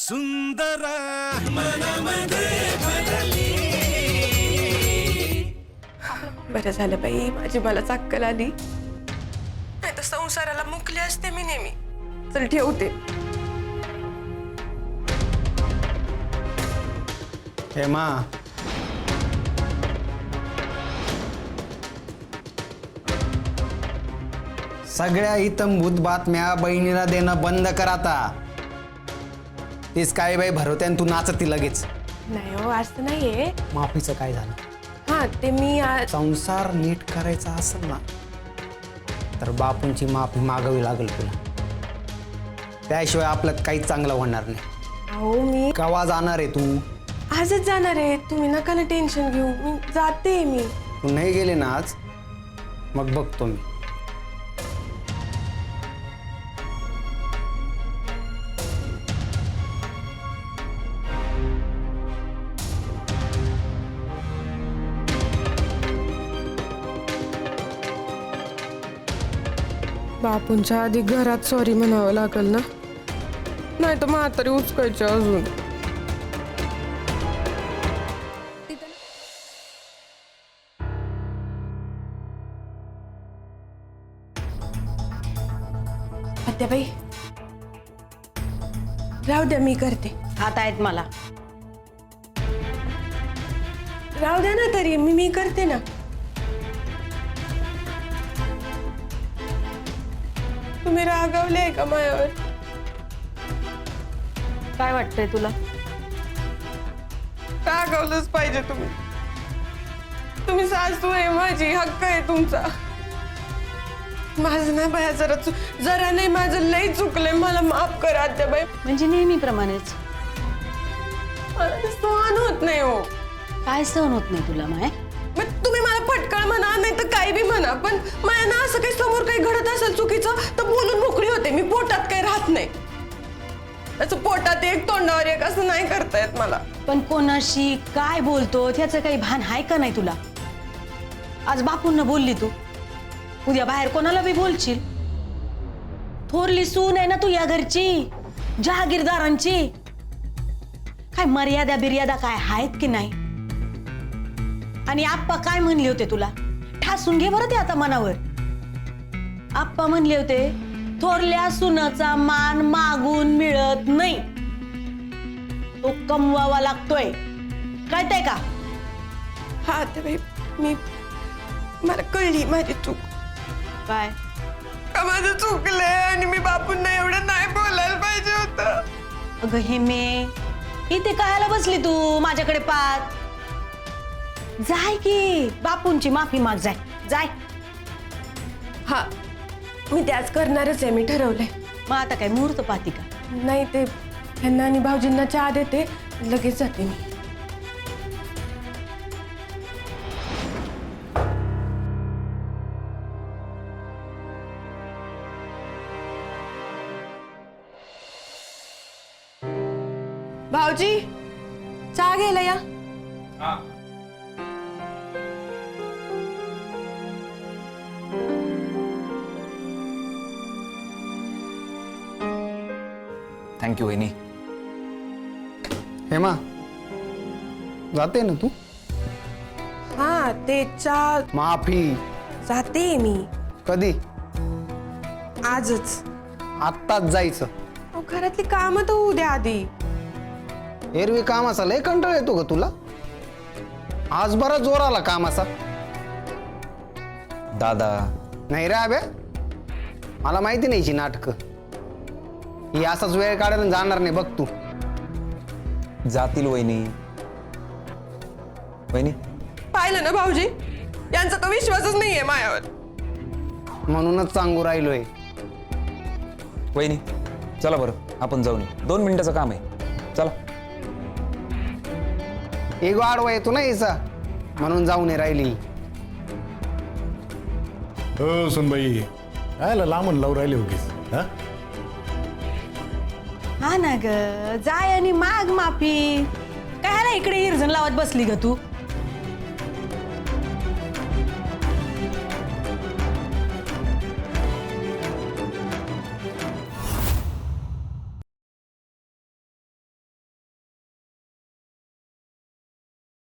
सुंदर मनामध्ये भरली. बरं झालं बाई, माझी मला अक्कल आली. नाही तर संसाराला मुकले असते मी नेहमी. चल ठेवते. हेमा, सगळ्या हितंभूत बातम्या बहिणीला देणं बंद कर आता. तीच काय बाई भरवते आणि तू नाचती लगेच. नाही हो, असं नाहीये. माफीचं काय झालं? हा ते मी संसार नीट करायचा असेल ना तर बापूंची माफी मागावी लागेल तुला. त्याशिवाय आपल्यात काहीच चांगलं होणार नाही. अहो मी केव्हा जाणार आहे तू? आजच जाणार आहे. तुम्ही नका ना टेन्शन घेऊ. मी जाते. मी तू नाही गेले ना आज, मग बघतो मी. बापूंच्या आधी घरात सॉरी म्हणावं लागेल ना, नाही तर म्हातारी उचकायची अजून. आत्याबाई राहू द्या, मी करते. हात आहेत मला. राहू द्या ना तरी, मी करते ना. तुम्ही रागावले आहे का माझ्यावर? काय वाटतंय तुला? रागावलंच पाहिजे तुम्ही. तुम्ही सासू आहे माझी, हक्क आहे तुमचा. माझं नाही बाया, जरा नाही, माझं लई चुकलंय. मला माफ करा आत्याबाई. म्हणजे नेहमीप्रमाणेच. मला ते सहन होत नाही हो. काय सहन होत नाही तुला माय? मग तुम्ही मला फटकळ म्हणा, नाही तर काही बी म्हणा, पण मला ना असं काही समोर काही घडत असेल चुकीचं तर बोलून मोकळी होते मी. पोटात काही राहत नाही. असं पोटात एक तोंडावर एक असं नाही करता येत मला. पण कोणाशी काय बोलतो त्याचं काही भान आहे का नाही तुला? आज बापूंना बोलली तू, उद्या बाहेर कोणाला बी बोलशील. थोरली सून आहे ना तू या घरची, जहागीरदारांची. काय मर्यादा बिर्यादा काय आहेत की नाही? आणि आप्पा काय म्हणले होते तुला? ठासून घे बरं ते आता मनावर. आप्पा म्हणले होते थोरल्या सुनाचा मान मागून मिळत नाही, तो कमवावा लागतोय. कळतंय का? हा आत्याबाई, मला कळली माझी चूक. काय का माझं चुकलंय आणि मी बापूंना एवढं नाही बोलायला पाहिजे होतं. अगं हे मे, इथे कायला बसली तू माझ्याकडे पाहत? जाय की बापूंची माफी माग. जाय जाय. हा मी त्याच करणारच आहे. मी ठरवलंय. मग आता काय मुहूर्त पाहती का? नाही ते ह्यांना आणि भाऊजींना चहा देते, लगेच जाते मी. भाऊजी चहा घ्यायला या. थँक्यू वहिनी. हेमा, जाते ना तू? हा ते चहा माफी. जाते मी कधी? आजच. आत्ताच जायचं? अहो, घरातली कामं तर होऊ द्या आधी. एरवी कामाचा लय कंटाळ येतो का तुला? आज बरा जोर आला कामाचा. दादा नाही रे अबे, मला माहिती नाही नाटक. ही असाच वेळ काढायला जाणार नाही बघ तू. जातील वहिनी. वहिनी पाहिलं ना भाऊजी, यांचा तो विश्वासच नाहीये माझ्यावर. म्हणूनच सांगू राहिलोय. वहिनी चला बरं आपण जाऊन येऊ. 2 मिनिटाचं काम आहे. चला. एक आडवा येतो ना याचा, म्हणून जाऊन राहिली. हो सुनबाई, कायला लांबून लावून राहिले उगीच. हा हा ना ग, जाय आणि माग माफी. काय इकडे हिरजण लावत बसली ग तू?